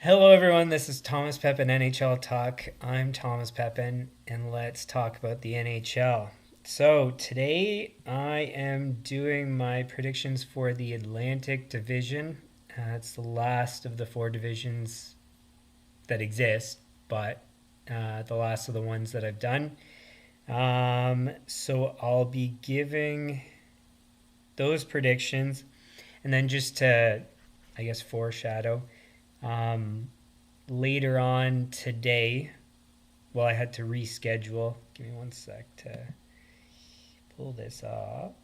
Hello, everyone. This is Thomas Pepin NHL Talk. I'm Thomas Pepin, and let's talk about the NHL. So, today I am doing my predictions for the Atlantic Division. It's the last of the four divisions that exist, but the last of the ones that I've done. So, I'll be giving those predictions, and then just to, I guess, foreshadow. Um, Later on today, well, I had to reschedule. Give me one sec to pull this up.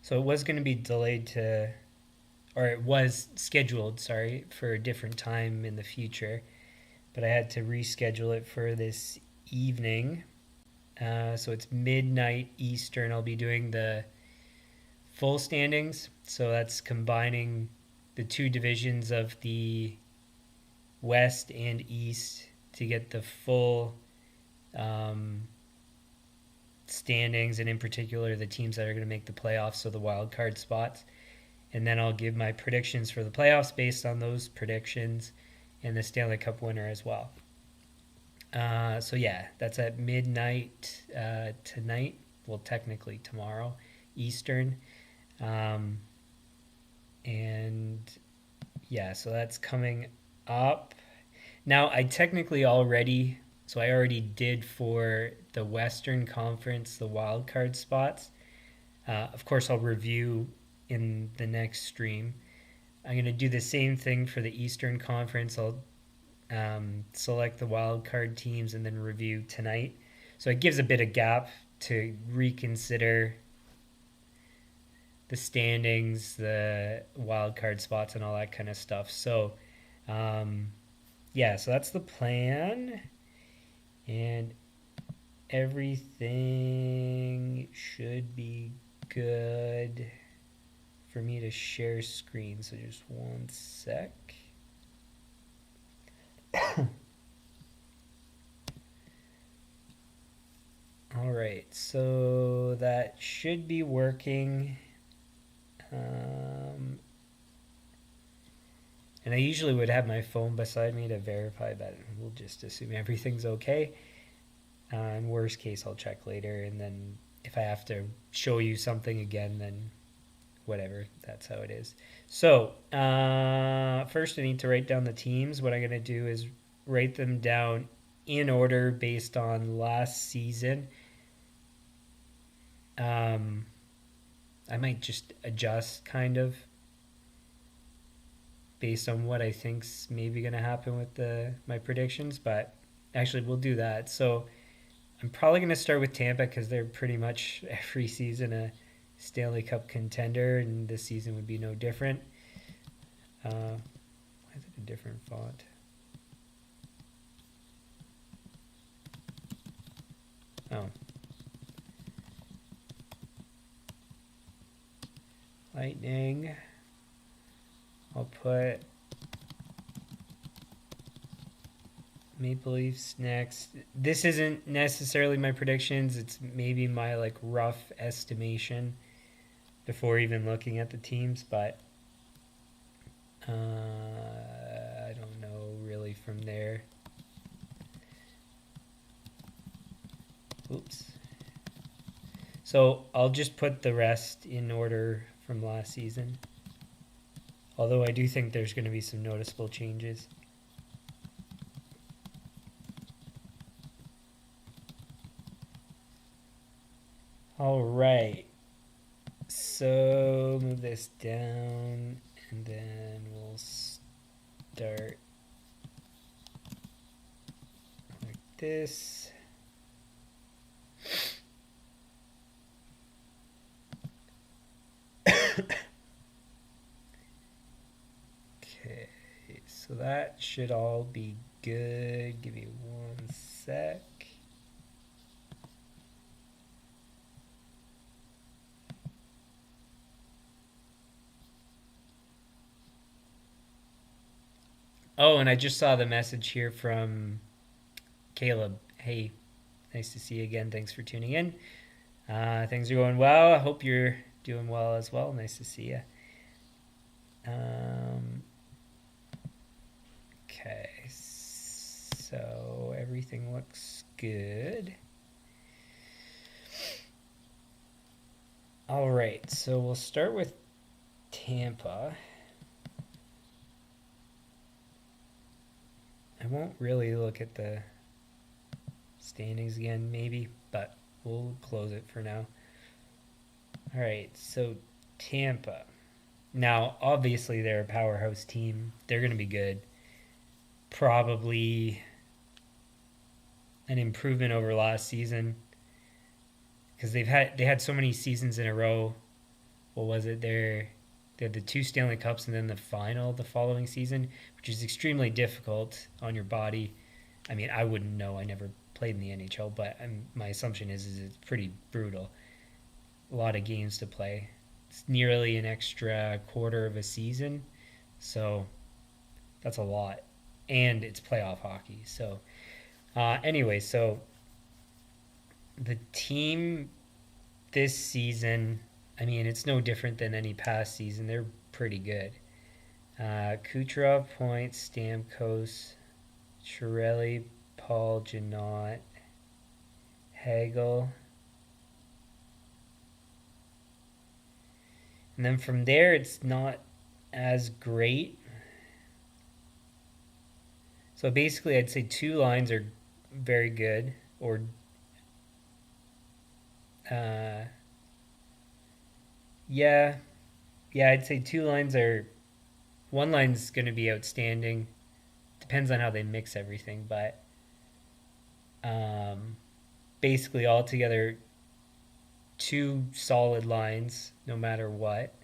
So it was going to be delayed to, or it was scheduled, sorry, for a different time in the future, but I had to reschedule it for this evening. So it's midnight Eastern. I'll be doing the full standings. So that's combining the two divisions of the West and East to get the full standings, and in particular the teams that are going to make the playoffs, so the wild card spots. And then I'll give my predictions for the playoffs based on those predictions and the Stanley Cup winner as well. So yeah, that's at midnight tonight. Well, technically tomorrow, Eastern. And yeah, so that's coming up. Now, I already did for the Western Conference the wild card spots. Of course, I'll review in the next stream. I'm going to do the same thing for the Eastern Conference. I'll select the wild card teams and then review tonight. So it gives a bit of gap to reconsider the standings, the wild card spots, and all that kind of stuff. So, yeah, so that's the plan. And everything should be good for me to share screen. So just one sec. All right, so that should be working. And I usually would have my phone beside me to verify, but we'll just assume everything's okay. In worst case, I'll check later, and then if I have to show you something again, then whatever, that's how it is. So, first I need to write down the teams. What I'm going to do is write them down in order based on last season. I might just adjust kind of based on what I think's maybe going to happen with my predictions, but actually we'll do that. So I'm probably going to start with Tampa because they're pretty much every season a Stanley Cup contender, and this season would be no different. Why is it a different font? Oh. Lightning. I'll put Maple Leafs next. This isn't necessarily my predictions. It's maybe my rough estimation before even looking at the teams, but I don't know really from there. Oops. So I'll just put the rest in order from last season. Although I do think there's going to be some noticeable changes. All right. So move this down, and then we'll start like this. Okay, so that should all be good. Give me one sec. Oh, and I just saw the message here from Caleb. Hey, nice to see you again. Thanks for tuning in. Things are going well. I hope you're doing well as well. Nice to see you. Okay, so everything looks good. All right, so we'll start with Tampa. I won't really look at the standings again, maybe, but we'll close it for now. All right, so Tampa. Now, obviously, they're a powerhouse team. They're going to be good. Probably an improvement over last season because they had so many seasons in a row. What was it? They had the two Stanley Cups and then the final the following season, which is extremely difficult on your body. I mean, I wouldn't know. I never played in the NHL, but my assumption is it's pretty brutal. A lot of games to play. It's nearly an extra quarter of a season, so that's a lot, and it's playoff hockey. So, anyway, so the team this season, I mean, it's no different than any past season. They're pretty good. Kucherov, points, Stamkos, Chiarelli, Paul, Janot, Hagel. And then from there, it's not as great. So basically, I'd say two lines are very good, or uh, yeah, I'd say two lines are. One line's going to be outstanding. Depends on how they mix everything, but basically, altogether, two solid lines, no matter what.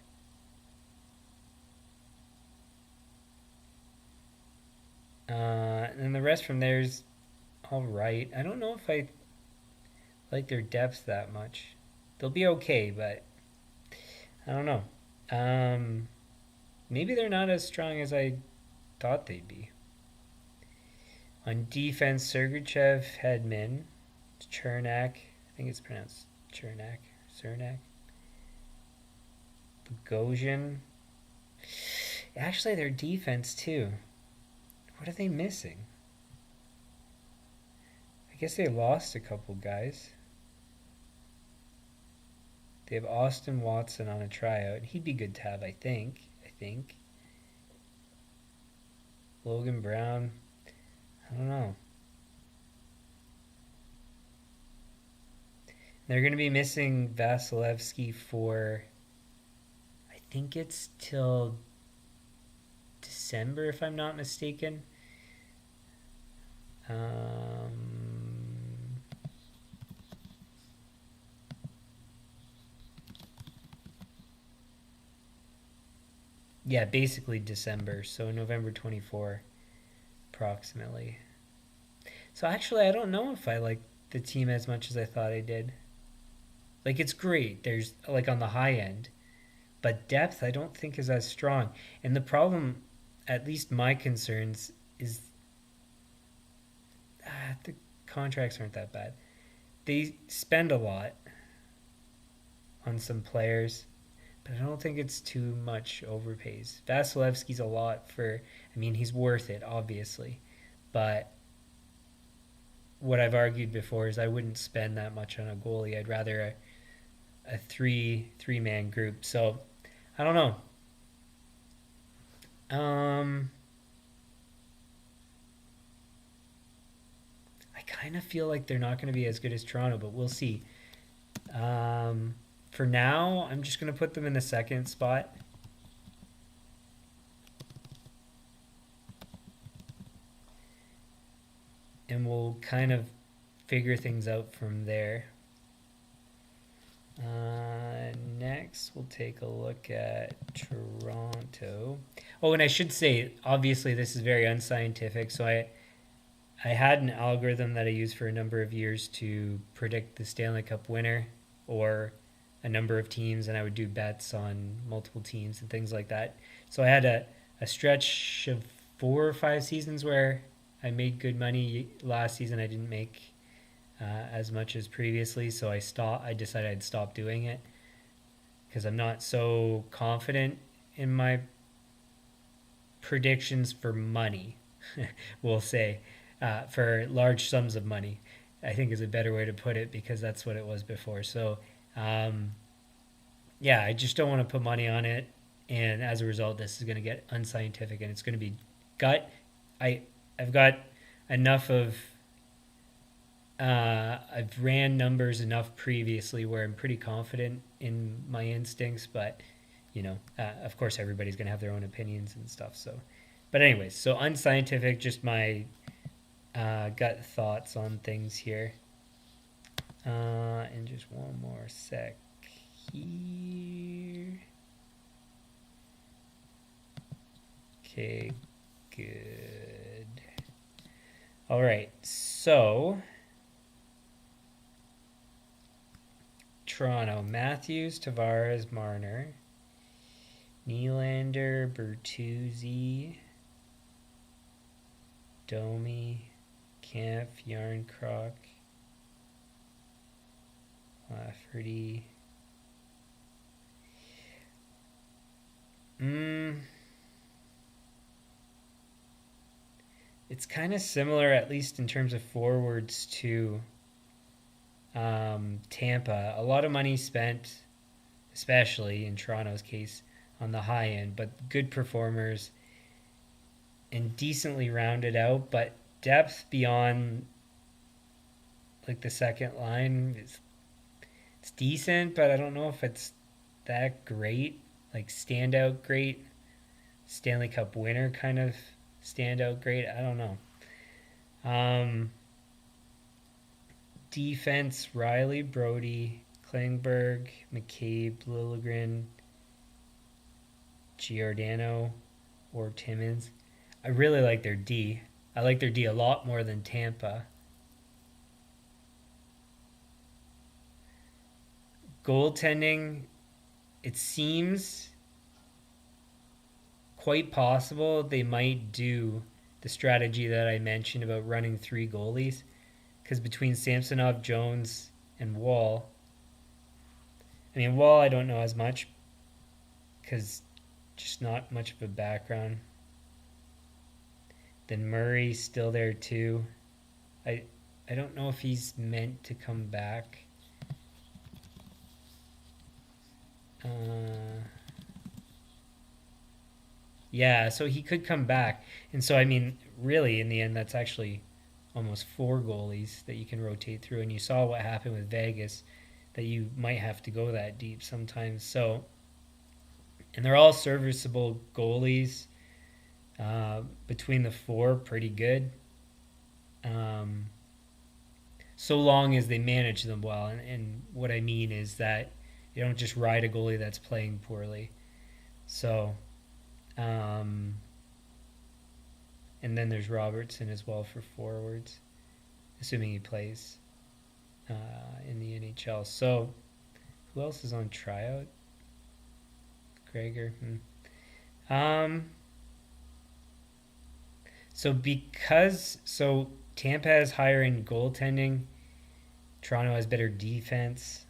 And then the rest from there's all right. I don't know if I like their depth that much. They'll be okay, but I don't know. Um, Maybe they're not as strong as I thought they'd be. On defense, Sergachev, Hedman, Chernak. I think it's pronounced Cernak. Bogosian. Actually, their defense too. What are they missing? I guess they lost a couple guys. They have Austin Watson on a tryout. He'd be good to have, I think. Logan Brown. I don't know. They're going to be missing Vasilevsky for, I think it's till December, if I'm not mistaken. Yeah, basically December, so November 24, approximately. So actually, I don't know if I like the team as much as I thought I did. Like, it's great. There's, like, on the high end, but depth I don't think is as strong. And the problem, at least my concerns, is the contracts aren't that bad. They spend a lot on some players, but I don't think it's too much overpays. Vasilevsky's a lot for, I mean, he's worth it, obviously. But what I've argued before is I wouldn't spend that much on a goalie. I'd rather a three-man group. So I don't know. I kind of feel like they're not going to be as good as Toronto, but we'll see. For now, I'm just going to put them in the second spot. And we'll kind of figure things out from there. Next, we'll take a look at Toronto. Oh, and I should say, obviously, this is very unscientific. So I had an algorithm that I used for a number of years to predict the Stanley Cup winner or a number of teams, and I would do bets on multiple teams and things like that. So I had a stretch of 4 or 5 seasons where I made good money. Last season, I didn't make as much as previously, so I decided I'd stop doing it because I'm not so confident in my predictions for money. we'll say, for large sums of money, I think is a better way to put it because that's what it was before. So, um, yeah, I just don't want to put money on it. And as a result, this is going to get unscientific and it's going to be gut. I, I've got enough of I've ran numbers enough previously where I'm pretty confident in my instincts, but of course, everybody's going to have their own opinions and stuff. So, but anyways, so unscientific, just my gut thoughts on things here. And just one more sec here. Okay, good. All right, so Toronto, Matthews, Tavares, Marner, Nylander, Bertuzzi, Domi, Kampf, Yarncroc, Lafferty. It's kind of similar, at least in terms of forwards, to Tampa. A lot of money spent, especially in Toronto's case, on the high end, but good performers and decently rounded out. But depth beyond like the second line is it's decent, but I don't know if it's that great. Like standout great, Stanley Cup winner kind of standout great. I don't know. Defense: Riley, Brody, Klingberg, McCabe, Liljegren, Giordano, or Timmins. I really like their D. I like their D a lot more than Tampa. Goaltending, it seems quite possible they might do the strategy that I mentioned about running three goalies. Because between Samsonov, Jones, and Wall, I mean, Wall I don't know as much because just not much of a background. Then Murray's still there too. I don't know if he's meant to come back. Yeah, so he could come back. And so, I mean, really, in the end, that's actually almost four goalies that you can rotate through. And you saw what happened with Vegas, that you might have to go that deep sometimes. So, and they're all serviceable goalies. Between the four, pretty good. So long as they manage them well. And what I mean is that you don't just ride a goalie that's playing poorly. So, and then there's Robertson as well for forwards, assuming he plays in the NHL. So, who else is on tryout? Gregor. So Tampa has higher in goaltending, Toronto has better defense.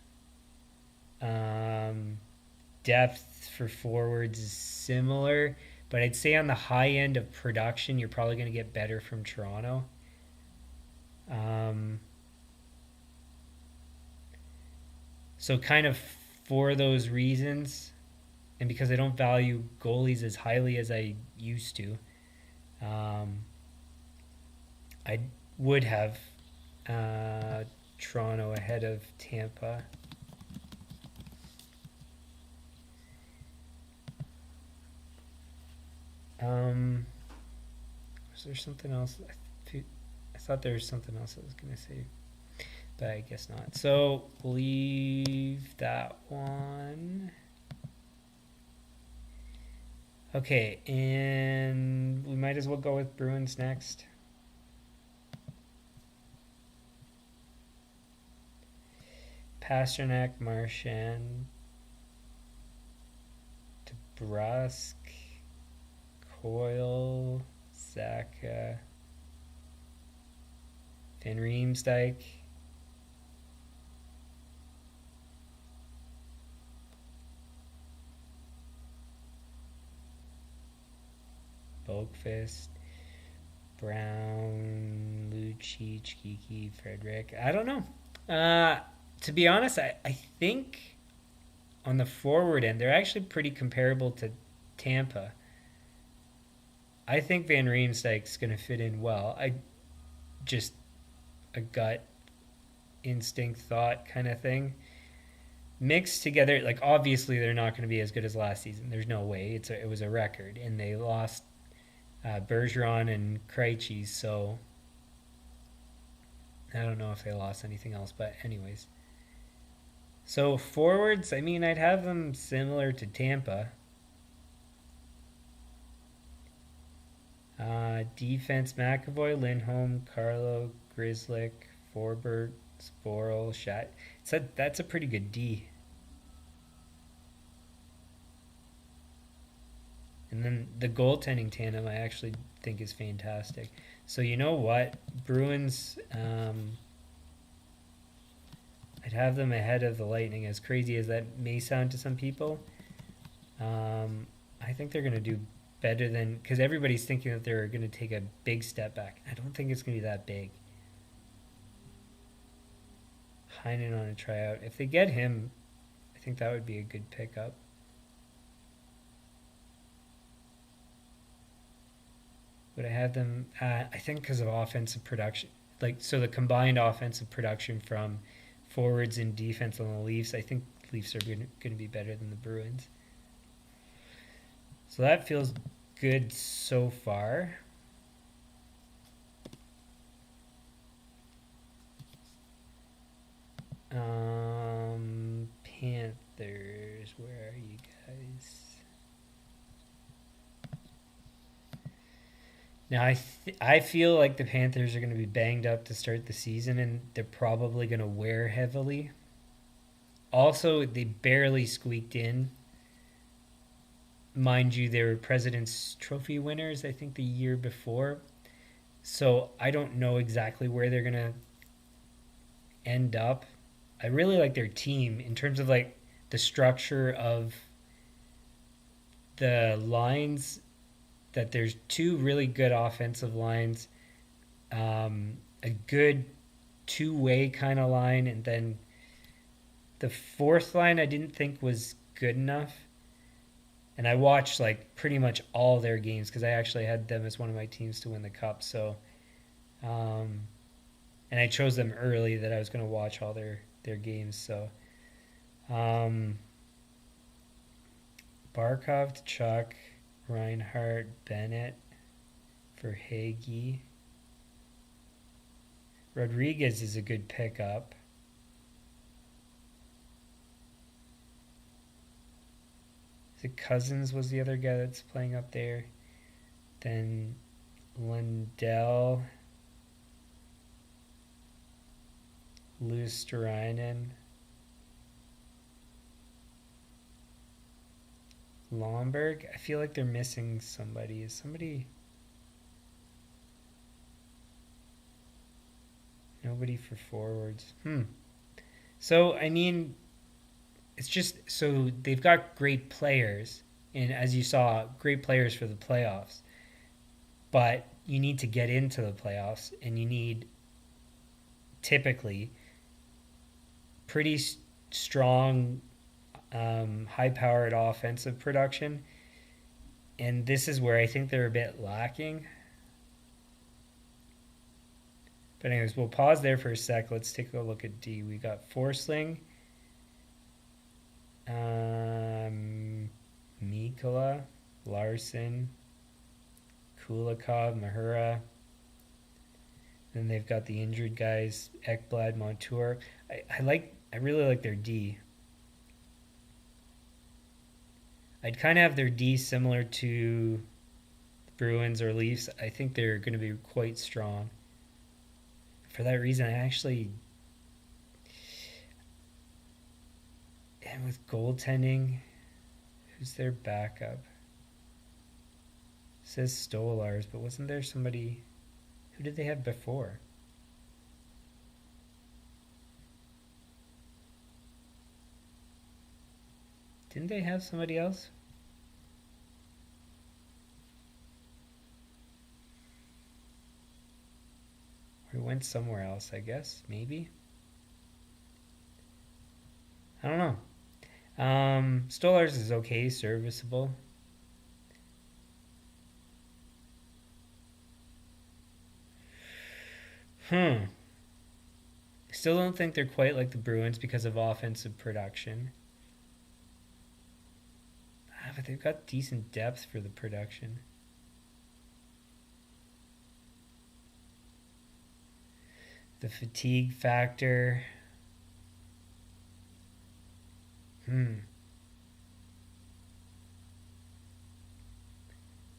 Depth for forwards is similar, but I'd say on the high end of production, you're probably going to get better from Toronto. So kind of for those reasons, and because I don't value goalies as highly as I used to, I would have Toronto ahead of Tampa. Was there something else? I thought there was something else I was going to say, but I guess not. So we'll leave that one. Okay, and we might as well go with Bruins next. Pasternak, Marchand, DeBrusk, Coyle, Zaka, Van Riemsdyk, Boakfist. Brown, Lucic, Kiki, Frederick. I don't know. Uh, to be honest, I think on the forward end, they're actually pretty comparable to Tampa. I think Van Riemsdyk's going to fit in well. I just a gut instinct thought kind of thing mixed together. Like obviously they're not going to be as good as last season. There's no way. It was a record, and they lost Bergeron and Krejci. So I don't know if they lost anything else, but anyways. So forwards, I mean, I'd have them similar to Tampa. Defense: McAvoy, Lindholm, Carlo, Grizzlick, Forberg, Sporl, Shat. That's a pretty good D. And then the goaltending tandem I actually think is fantastic. So you know what? Bruins, I'd have them ahead of the Lightning, as crazy as that may sound to some people. I think they're going to do better than, because everybody's thinking that they're going to take a big step back. I don't think it's going to be that big. Heinen on a tryout. If they get him, I think that would be a good pickup. Would I have them? I think because of offensive production, like so the combined offensive production from forwards and defense on the Leafs, I think Leafs are going to be better than the Bruins. So that feels good so far. Panthers, where are you guys? Now I feel like the Panthers are going to be banged up to start the season, and they're probably going to wear heavily. Also, they barely squeaked in. Mind you, they were President's Trophy winners, I think, the year before. So I don't know exactly where they're going to end up. I really like their team in terms of like the structure of the lines, that there's two really good offensive lines, a good two-way kind of line, and then the fourth line I didn't think was good enough. And I watched like pretty much all their games because I actually had them as one of my teams to win the cup. So, and I chose them early that I was going to watch all their games. So, Barkov, Chuck, Reinhardt, Bennett for Hagee. Rodriguez is a good pickup. Is it Cousins was the other guy that's playing up there? Then Lundell, Luosterainen, Lomberg. I feel like they're missing somebody. Is somebody... Nobody for forwards. So, I mean, it's just... So, they've got great players. And as you saw, great players for the playoffs. But you need to get into the playoffs. And you need, typically, pretty strong, high-powered offensive production. And this is where I think they're a bit lacking. But anyways, we'll pause there for a sec. Let's take a look at D. We got Forsling, Mikkola, Larson, Kulikov, Mahura. Then they've got the injured guys, Ekblad, Montour. I really like their D. I'd kind of have their D similar to Bruins or Leafs. I think they're going to be quite strong. For that reason, I actually... And with goaltending, who's their backup? It says Stolars, but wasn't there somebody... Who did they have before? Didn't they have somebody else? Or went somewhere else, I guess. Maybe. I don't know. Stolarz is okay, serviceable. Still don't think they're quite like the Bruins because of offensive production. But they've got decent depth for the production. The fatigue factor.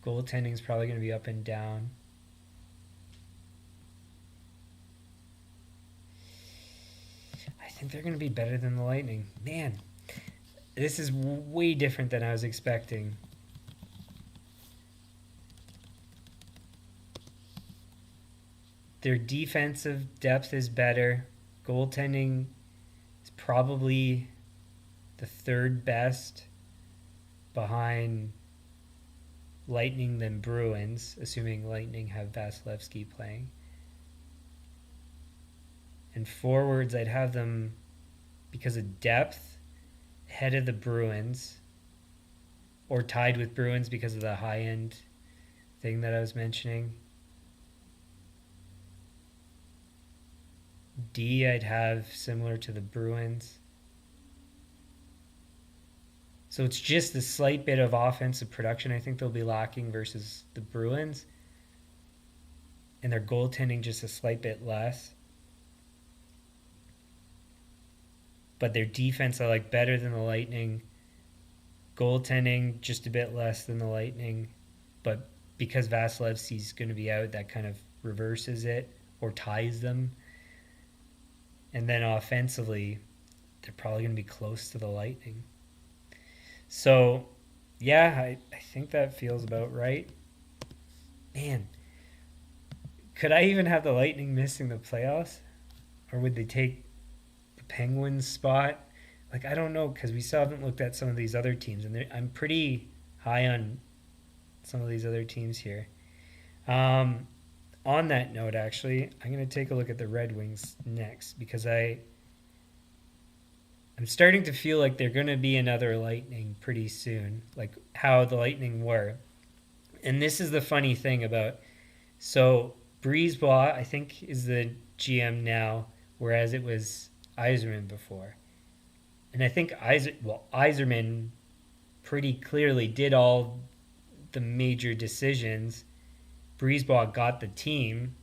Goaltending's probably going to be up and down. I think they're going to be better than the Lightning. Man, this is way different than I was expecting. Their defensive depth is better. Goaltending is probably the third best behind Lightning than Bruins, assuming Lightning have Vasilevsky playing. And forwards, I'd have them, because of depth, ahead of the Bruins, or tied with Bruins because of the high-end thing that I was mentioning. D, I'd have similar to the Bruins. So it's just a slight bit of offensive production I think they'll be lacking versus the Bruins. And their goaltending just a slight bit less. But their defense I like better than the Lightning. Goaltending just a bit less than the Lightning. But because Vasilevsky's going to be out, that kind of reverses it or ties them. And then offensively, they're probably going to be close to the Lightning. So, yeah, I think that feels about right. Man, could I even have the Lightning missing the playoffs? Or would they take the Penguins spot? Like, I don't know, because we still haven't looked at some of these other teams. And I'm pretty high on some of these other teams here. On that note, actually, I'm going to take a look at the Red Wings next, because I'm starting to feel like they're going to be another Lightning pretty soon, like how the Lightning were. And this is the funny thing about, so Brisebois, I think, is the GM now, whereas it was Yzerman before. And I think Yzerman pretty clearly did all the major decisions. Brisebois got the team.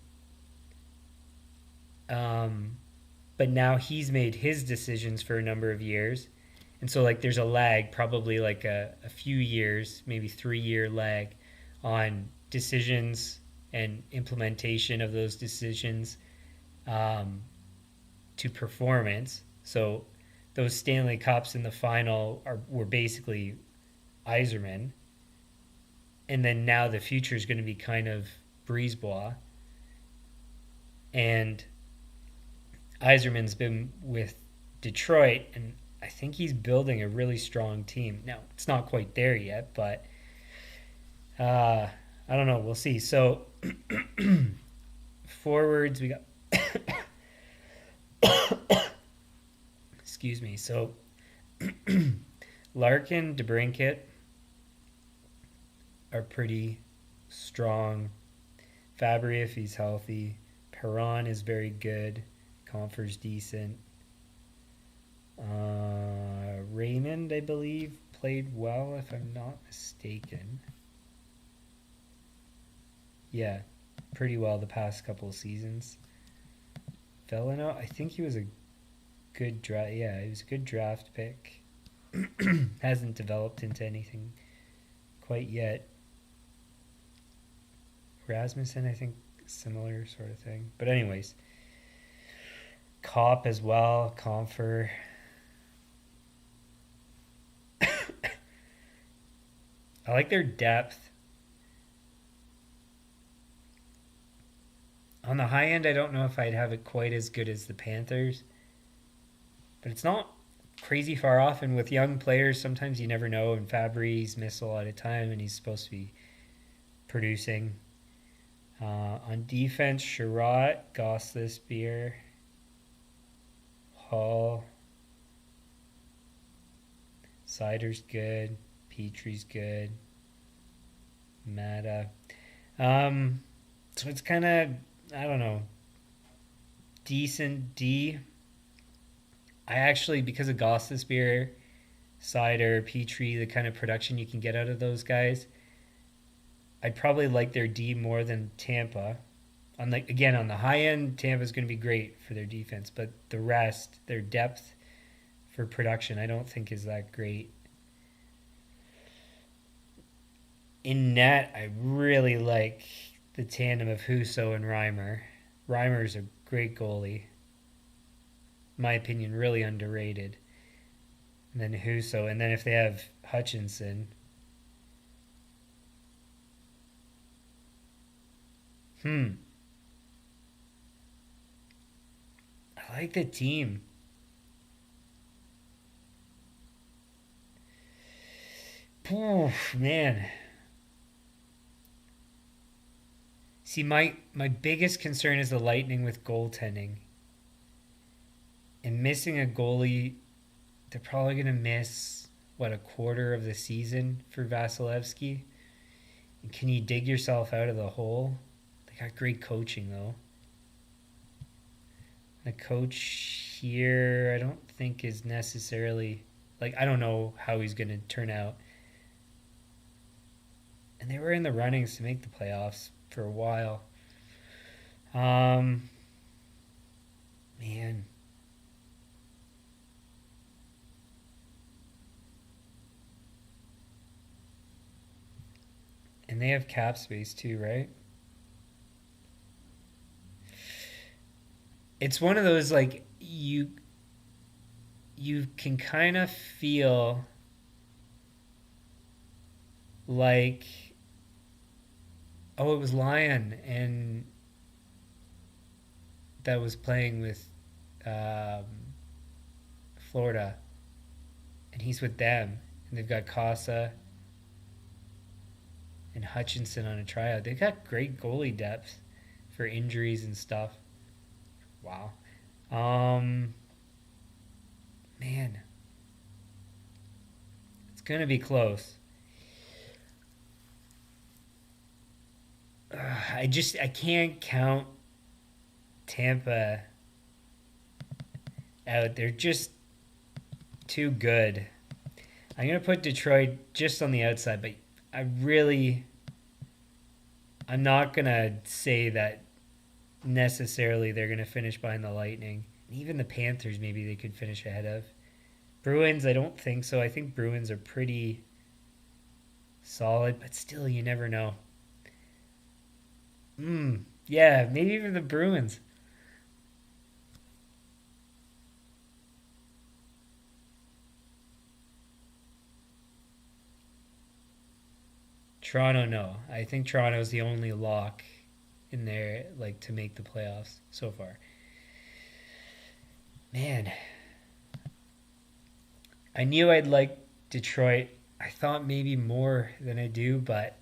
But now he's made his decisions for a number of years. And so, like, there's a lag, probably like a few years, maybe 3-year lag on decisions and implementation of those decisions to performance. So those Stanley Cups in the final were basically Yzerman. And then now the future is going to be kind of Brisebois. And Yzerman's been with Detroit, and I think he's building a really strong team. Now, it's not quite there yet, but I don't know. We'll see. So, forwards, we got... Excuse me. So, Larkin, DeBrincat are pretty strong. Fabry, if he's healthy. Perron is very good. Confer's decent. Raymond, I believe, played well, if I'm not mistaken. Yeah, pretty well the past couple of seasons. Veleno, I think he was a good draft. Yeah, he was a good draft pick. Hasn't developed into anything quite yet. Rasmussen, I think, similar sort of thing. But anyways, Kopp as well, Confer. I like their depth. On the high end, I don't know if I'd have it quite as good as the Panthers. But it's not crazy far off. And with young players, sometimes you never know. And Fabry's missed a lot of time, and he's supposed to be producing. On defense, Sherratt, Gosselin, Beer, Hall, Sider's good, Petrie's good, Mata. Um, so it's kind of, I don't know, decent D. I actually, because of Gosselin, Beer, Sider, Petrie, the kind of production you can get out of those guys, I'd probably like their D more than Tampa. On the again on the high end, Tampa's going to be great for their defense, but the rest, their depth for production, I don't think is that great. In net, I really like the tandem of Huso and Reimer. Reimer's a great goalie. In my opinion, really underrated. And then Huso, and then if they have Hutchinson, I like the team. Oof, man. See, my biggest concern is the Lightning with goaltending. And missing a goalie, they're probably going to miss, what, a quarter of the season for Vasilevsky? And can you dig yourself out of the hole? They got great coaching, though. The coach here, I don't think is necessarily, like, I don't know how he's going to turn out. And they were in the runnings to make the playoffs for a while. Man. And they have cap space too, right? It's one of those like you can kind of feel like, oh, it was Lion and that was playing with um, Florida, and he's with them, and they've got Casa and Hutchinson on a tryout. They've got great goalie depth for injuries and stuff. Wow. Um, Man, it's gonna be close. I can't count Tampa out. They're just too good. I'm gonna put Detroit just on the outside, but I'm not gonna say that necessarily they're gonna finish behind the Lightning. Even the Panthers, maybe they could finish ahead of Bruins. I don't think so. I think Bruins are pretty solid, but still, you never know. Yeah, maybe even the Bruins. Toronto, no. I think Toronto is the only lock in there, like to make the playoffs so far. Man, I knew I'd like Detroit. I thought maybe more than I do, but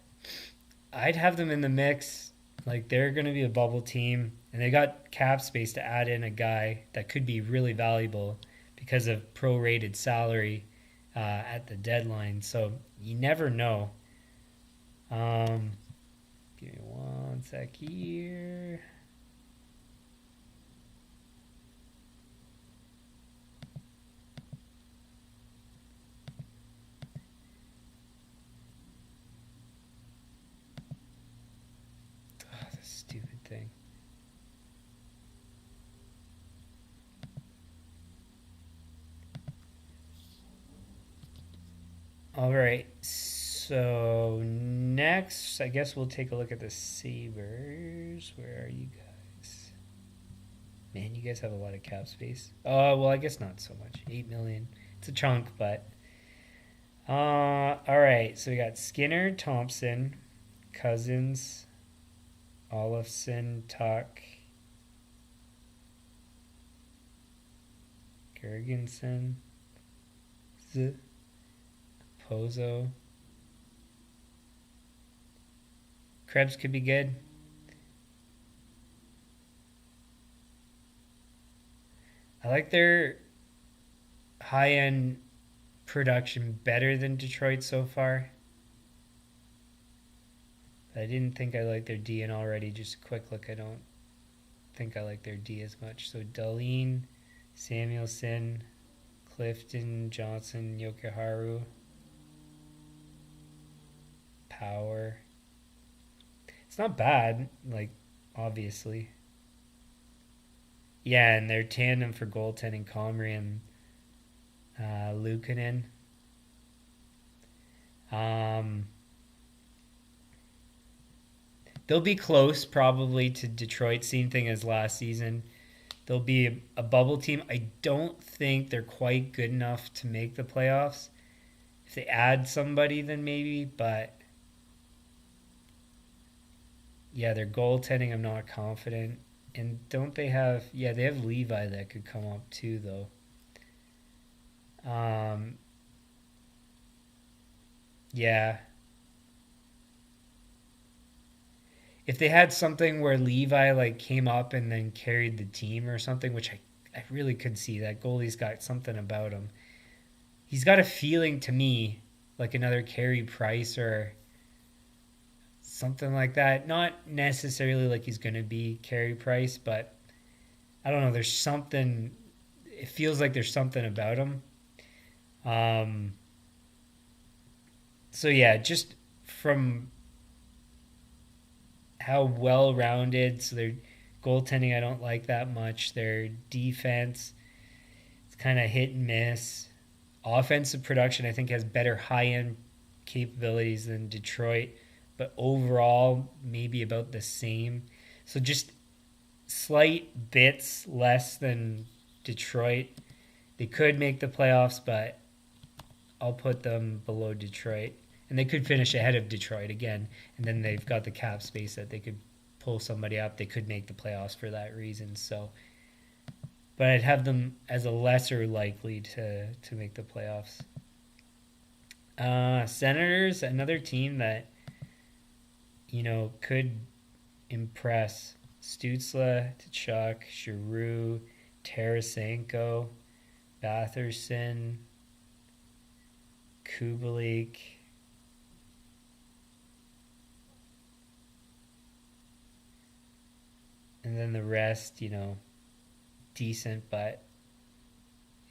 I'd have them in the mix. Like they're going to be a bubble team, and they got cap space to add in a guy that could be really valuable because of prorated salary at the deadline. So you never know. Um, Give me one sec here. Oh, this stupid thing. All right. So next, I guess we'll take a look at the Sabres. Where are you guys? Man, you guys have a lot of cap space. Oh, well, I guess not so much. 8 million. It's a chunk, but all right. So we got Skinner, Thompson, Cousins, Olafson, Tuck, Gergensen, Pozo. Krebs could be good. I like their high end production better than Detroit so far. I didn't think I liked their D, and already just a quick look, I don't think I like their D as much. So Darlene, Samuelson, Clifton, Johnson, Yokoharu, Power. It's not bad, like, obviously. Yeah, and their tandem for goaltending, Comrie and Luukkonen. Um, they'll be close probably to Detroit. Same thing as last season. They'll be a bubble team. I don't think they're quite good enough to make the playoffs. If they add somebody, then maybe. But yeah, their goaltending, I'm not confident. And don't they have? Yeah, they have Levi that could come up too, though. Um, yeah, if they had something where Levi like came up and then carried the team or something, which I really could see that goalie's got something about him. He's got a feeling to me like another Carey Price or something like that. Not necessarily like he's going to be Carey Price, but I don't know. There's something. It feels like there's something about him. Um, so yeah, just from how well rounded. So their goaltending, I don't like that much. Their defense, it's kind of hit and miss. Offensive production, I think, has better high end capabilities than Detroit, but overall, maybe about the same. So just slight bits less than Detroit. They could make the playoffs, but I'll put them below Detroit. And they could finish ahead of Detroit again. And then they've got the cap space that they could pull somebody up. They could make the playoffs for that reason. So, but I'd have them as a lesser likely to make the playoffs. Senators, another team that could impress. Stutzla, Tkachuk, Giroux, Tarasenko, Batherson, Kubalik. And then the rest, decent, but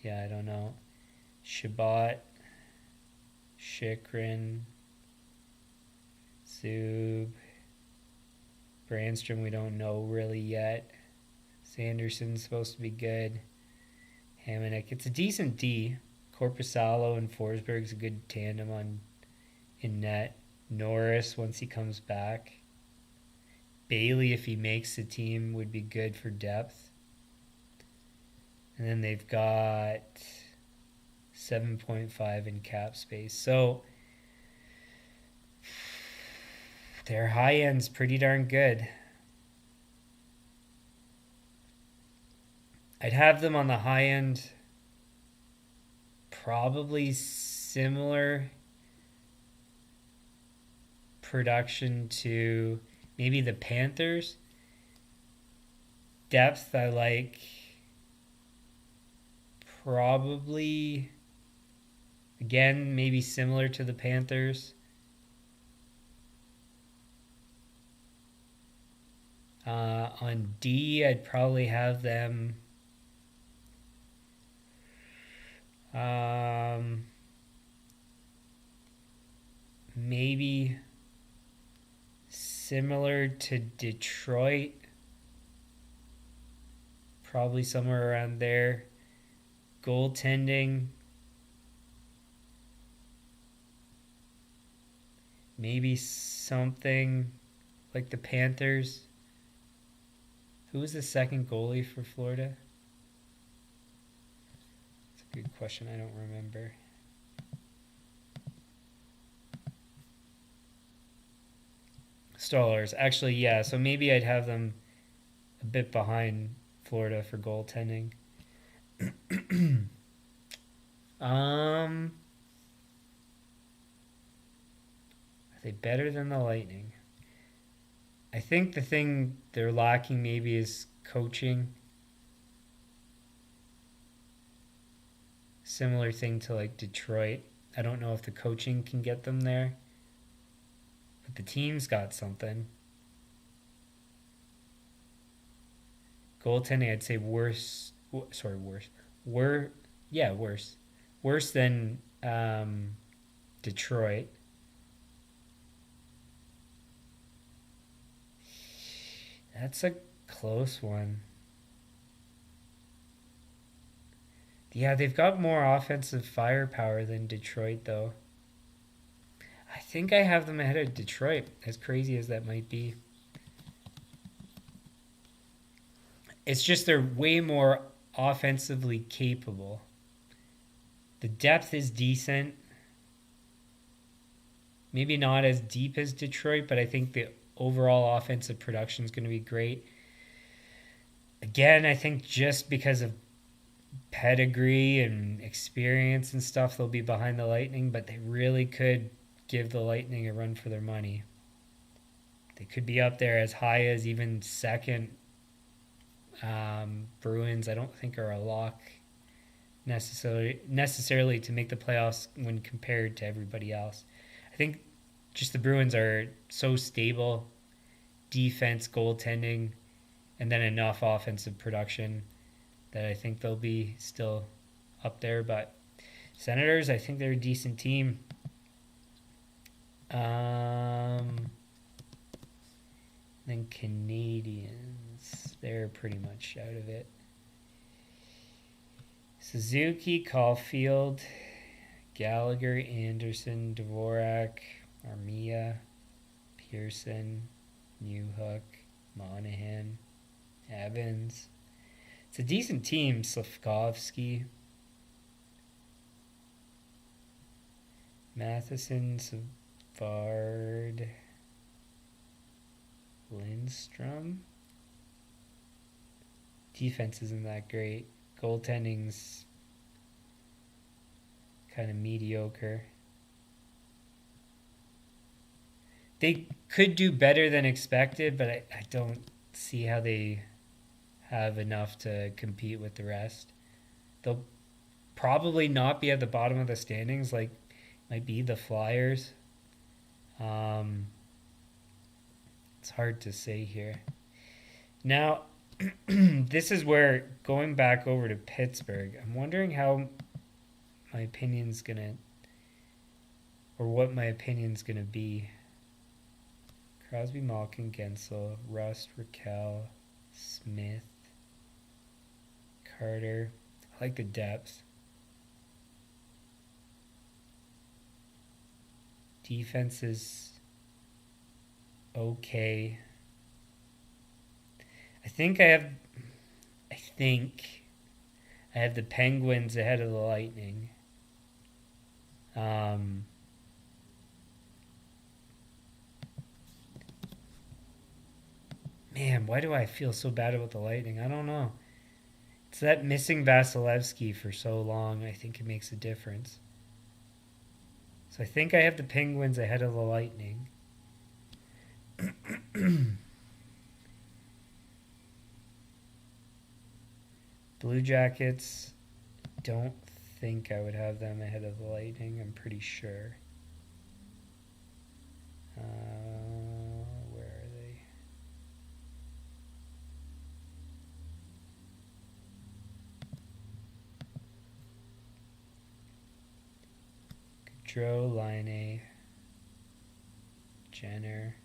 yeah, I don't know. Shabbat, Chikrin, Zub, Brandstrom, we don't know really yet. Sanderson's supposed to be good. Hamannik, it's a decent D. Korpisalo and Forsberg's a good tandem in net. Norris, once he comes back. Bailey, if he makes the team, would be good for depth. And then they've got 7.5 in cap space. So their high end's pretty darn good. I'd have them on the high end probably similar production to maybe the Panthers. Depth, I like probably, again, maybe similar to the Panthers. On D, I'd probably have them maybe similar to Detroit, probably somewhere around there. Goaltending, maybe something like the Panthers. Who was the second goalie for Florida? That's a good question. I don't remember. Stollers. Actually, yeah. So maybe I'd have them a bit behind Florida for goaltending. Are they better than the Lightning? I think the thing they're lacking maybe is coaching. Similar thing to like Detroit. I don't know if the coaching can get them there, but the team's got something. Goaltending, I'd say worse. Sorry, worse. Worse. Worse than Detroit. That's a close one. Yeah, they've got more offensive firepower than Detroit, though. I think I have them ahead of Detroit, as crazy as that might be. It's just they're way more offensively capable. The depth is decent. Maybe not as deep as Detroit, but I think the overall offensive production is going to be great. Again, I think just because of pedigree and experience and stuff, they'll be behind the Lightning, but they really could give the Lightning a run for their money. They could be up there as high as even second. Bruins, I don't think, are a lock necessarily to make the playoffs when compared to everybody else. I think just the Bruins are so stable, defense, goaltending, and then enough offensive production that I think they'll be still up there. But Senators, I think they're a decent team. Then Canadians, they're pretty much out of it. Suzuki, Caulfield, Gallagher, Anderson, Dvorak, Armia, Pearson, Newhook, Monahan, Evans. It's a decent team. Slavkovsky, Matheson, Savard, Lindstrom. Defense isn't that great. Goaltending's kind of mediocre. They could do better than expected, but I don't see how they have enough to compete with the rest. They'll probably not be at the bottom of the standings like might be the Flyers. It's hard to say here. Now, this is where, going back over to Pittsburgh, I'm wondering how my opinion's gonna, or what my opinion's gonna be. Crosby, Malkin, Gensel, Rust, Raquel, Smith, Carter. I like the depth. Defense is okay. I think I have the Penguins ahead of the Lightning. Man, why do I feel so bad about the Lightning? I don't know. It's that missing Vasilevsky for so long. I think it makes a difference. So I think I have the Penguins ahead of the Lightning. Blue Jackets, don't think I would have them ahead of the Lightning. I'm pretty sure. Where are they? Gaudreau, Line, Jenner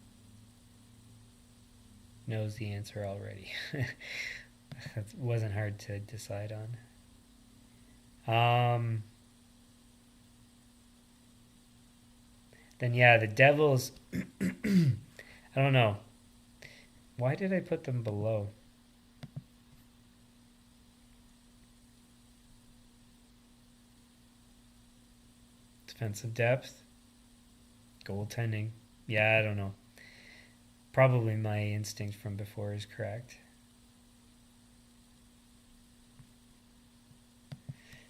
knows the answer already. That wasn't hard to decide on. Then yeah, the Devils. I don't know. Why did I put them below? Defensive depth. Goaltending. Yeah, I don't know. Probably my instinct from before is correct.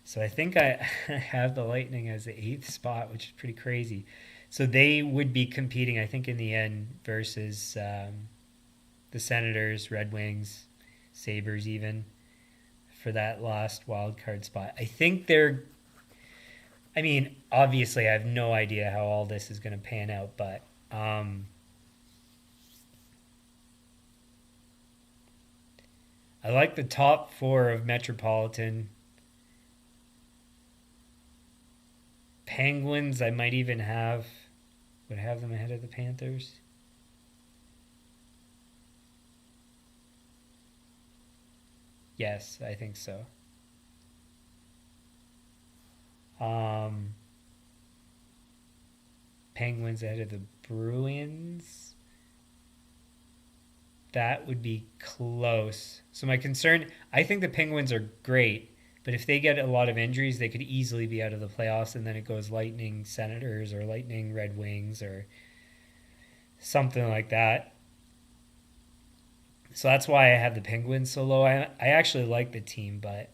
So I think I have the Lightning as the 8th spot, which is pretty crazy. So they would be competing, I think, in the end versus the Senators, Red Wings, Sabres even, for that last wild card spot. I think they're I mean, obviously, I have no idea how all this is going to pan out, but I like the top four of Metropolitan. Penguins, I might even would have them ahead of the Panthers. Yes, I think so. Um, Penguins ahead of the Bruins. That would be close. So my concern, I think the Penguins are great, but if they get a lot of injuries, they could easily be out of the playoffs, and then it goes Lightning Senators or Lightning Red Wings or something like that. So that's why I have the Penguins so low. I actually like the team, but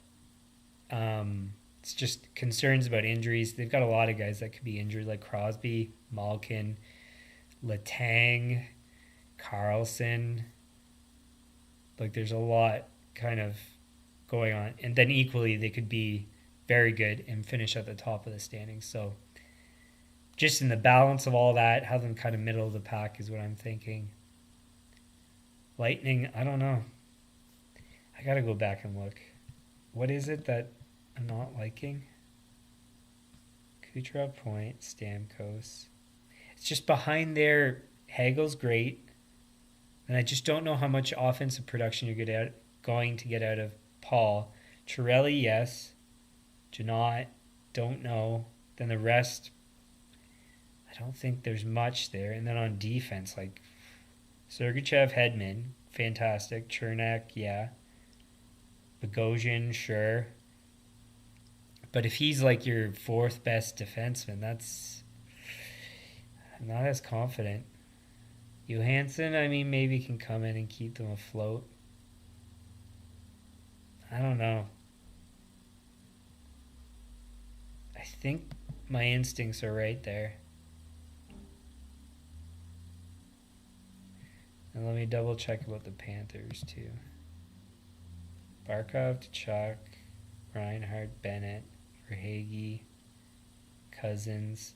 it's just concerns about injuries. They've got a lot of guys that could be injured, like Crosby, Malkin, Letang, Carlson. Like there's a lot kind of going on, and then equally they could be very good and finish at the top of the standings. So just in the balance of all that, have them kind of middle of the pack is what I'm thinking. Lightning, I don't know. I gotta go back and look. What is it that I'm not liking? Kucherov, Point, Stamkos. It's just behind there. Hagel's great, and I just don't know how much offensive production going to get out of Paul. Chiarelli, yes. Janot, don't know. Then the rest, I don't think there's much there. And then on defense, like Sergachev, Hedman, fantastic. Chernak, yeah. Bogosian, sure. But if he's like your fourth best defenseman, I'm not as confident. Johansson, I mean, maybe can come in and keep them afloat. I don't know. I think my instincts are right there. And let me double check about the Panthers too. Barkov, Tkachuk, Reinhardt, Bennett, Verhage, Cousins,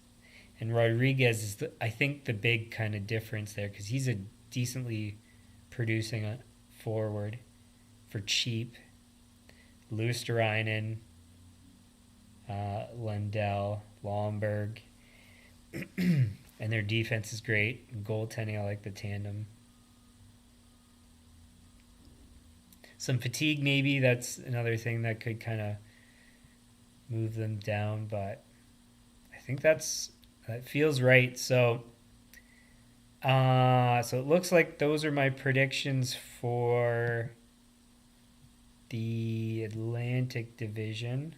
and Rodriguez is, I think, the big kind of difference there because he's a decently producing a forward for cheap. Luosterainen, Lundell, Lomberg, and their defense is great. Goaltending, I like the tandem. Some fatigue, maybe that's another thing that could kind of move them down, but I think that feels right. So it looks like those are my predictions for the Atlantic Division.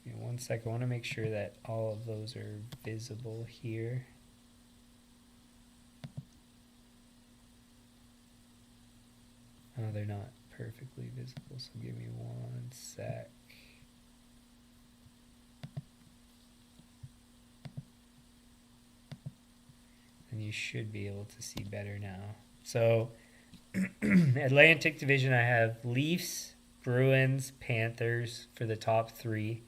Give me one sec. I want to make sure that all of those are visible here. Oh, they're not perfectly visible, so give me one sec. And you should be able to see better now. So, Atlantic Division, I have Leafs, Bruins, Panthers for the top three.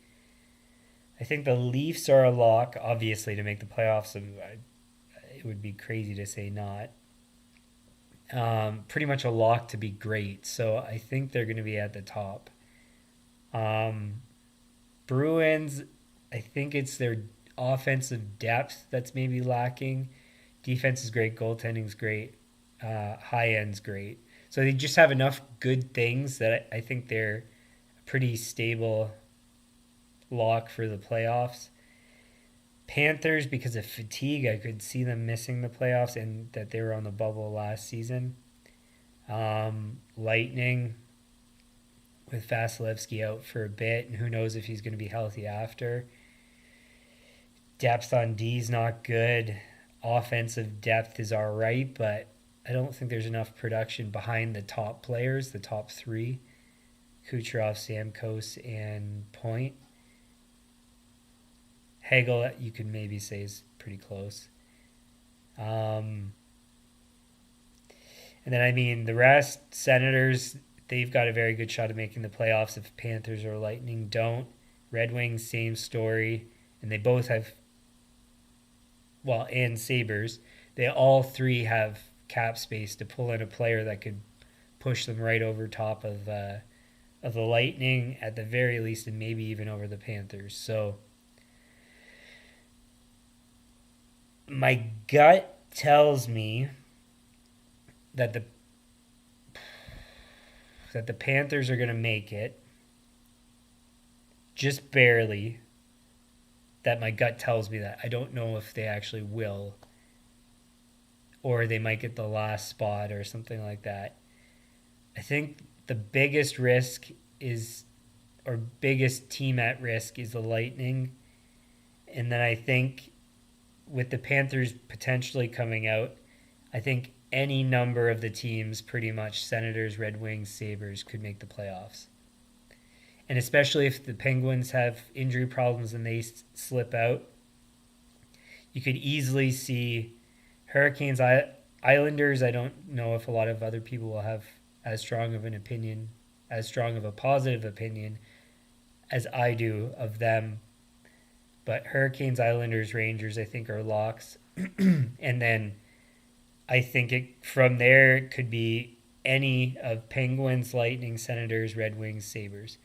I think the Leafs are a lock, obviously, to make the playoffs. It would be crazy to say not. Pretty much a lock to be great. So I think they're going to be at the top. Bruins, I think it's their offensive depth that's maybe lacking. Defense is great. Goaltending's great. High end's great. So they just have enough good things that I think they're a pretty stable lock for the playoffs. Panthers, because of fatigue, I could see them missing the playoffs and that they were on the bubble last season. Lightning, with Vasilevsky out for a bit, and who knows if he's going to be healthy after. Depth on D is not good. Offensive depth is all right, but I don't think there's enough production behind the top players, the top three, Kucherov, Stamkos, and Point. Hagel, you could maybe say, is pretty close. And then, I mean, the rest, Senators, they've got a very good shot at making the playoffs if Panthers or Lightning don't. Red Wings, same story. And they both have, well, and Sabres, they all three have cap space to pull in a player that could push them right over top of the Lightning at the very least, and maybe even over the Panthers. So my gut tells me that the Panthers are going to make it, just barely. That my gut tells me that. I don't know if they actually will, or they might get the last spot or something like that. I think the biggest risk is, or biggest team at risk is the Lightning. And then I think with the Panthers potentially coming out, I think any number of the teams, pretty much Senators, Red Wings, Sabres, could make the playoffs. And especially if the Penguins have injury problems and they slip out, you could easily see Hurricanes, Islanders. I don't know if a lot of other people will have as strong of an opinion, as strong of a positive opinion as I do of them. But Hurricanes, Islanders, Rangers, I think are locks. And then I think from there it could be any of Penguins, Lightning, Senators, Red Wings, Sabres.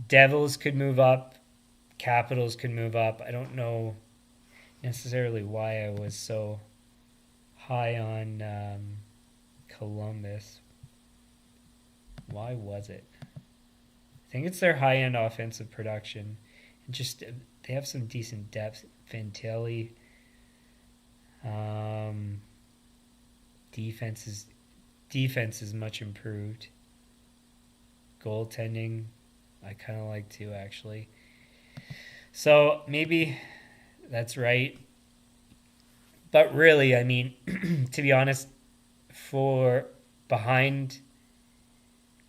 Devils could move up. Capitals could move up. I don't know necessarily why I was so high on Columbus. Why was it? I think it's their high-end offensive production. And just they have some decent depth. Fantilli. Defense is much improved. Goaltending, I kind of like too, actually. So maybe that's right. But really, I mean, to be honest, for behind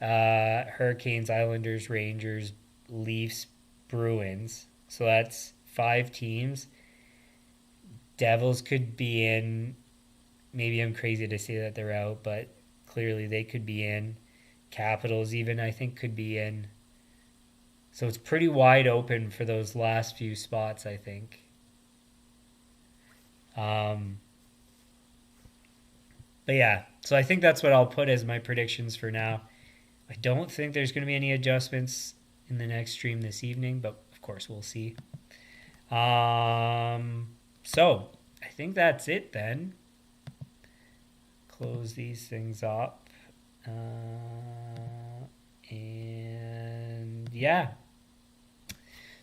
Hurricanes, Islanders, Rangers, Leafs, Bruins, so that's 5 teams. Devils could be in. Maybe I'm crazy to say that they're out, but clearly they could be in. Capitals even, I think, could be in. So it's pretty wide open for those last few spots, I think. But yeah, so I think that's what I'll put as my predictions for now. I don't think there's going to be any adjustments in the next stream this evening, but of course we'll see. So I think that's it then. Close these things up. And yeah.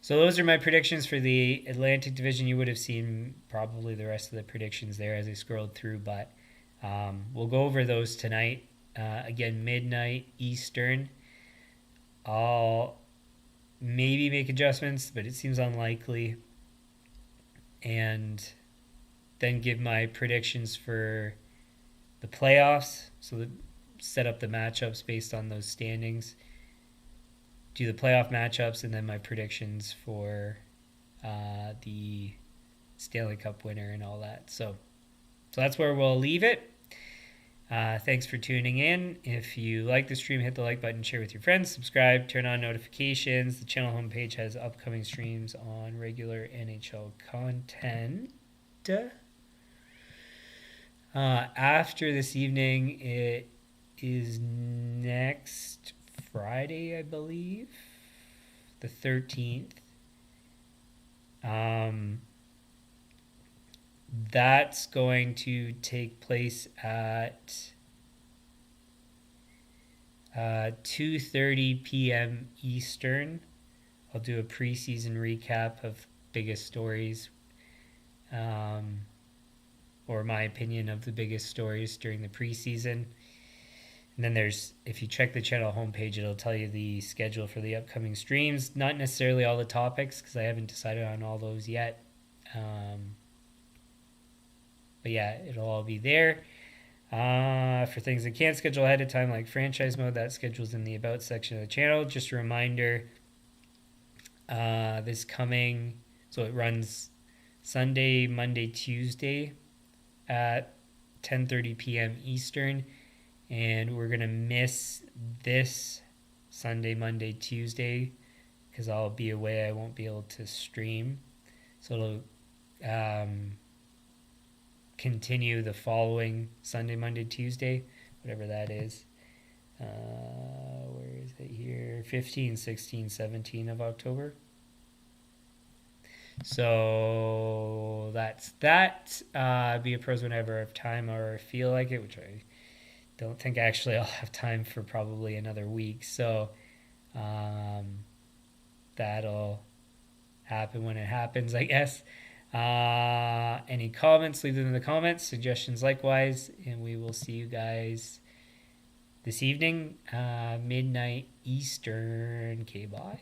So those are my predictions for the Atlantic Division. You would have seen probably the rest of the predictions there as I scrolled through, but we'll go over those tonight. Again, midnight Eastern. I'll maybe make adjustments, but it seems unlikely. And then give my predictions for the playoffs. So set up the matchups based on those standings. Do the playoff matchups and then my predictions for the Stanley Cup winner and all that. So that's where we'll leave it. Thanks for tuning in. If you like the stream, hit the like button, share with your friends, subscribe, turn on notifications. The channel homepage has upcoming streams on regular NHL content. After this evening, it is next Friday, I believe, the 13th. That's going to take place at 2:30 p.m. Eastern. I'll do a preseason recap of biggest stories, or my opinion of the biggest stories during the preseason. And then if you check the channel homepage, it'll tell you the schedule for the upcoming streams. Not necessarily all the topics, because I haven't decided on all those yet. But yeah, it'll all be there. For things that can't schedule ahead of time, like franchise mode, that schedule's in the About section of the channel. Just a reminder, this coming, so it runs Sunday, Monday, Tuesday at 10:30 p.m. Eastern. And we're going to miss this Sunday, Monday, Tuesday because I'll be away. I won't be able to stream. So it'll continue the following Sunday, Monday, Tuesday, whatever that is. Where is it here? 15, 16, 17 of October. So that's that. Be a pros whenever I have time or feel like it, which I don't think actually I'll have time for probably another week. So that'll happen when it happens, I guess. Any comments, leave them in the comments. Suggestions likewise. And we will see you guys this evening, midnight Eastern. Okay, bye.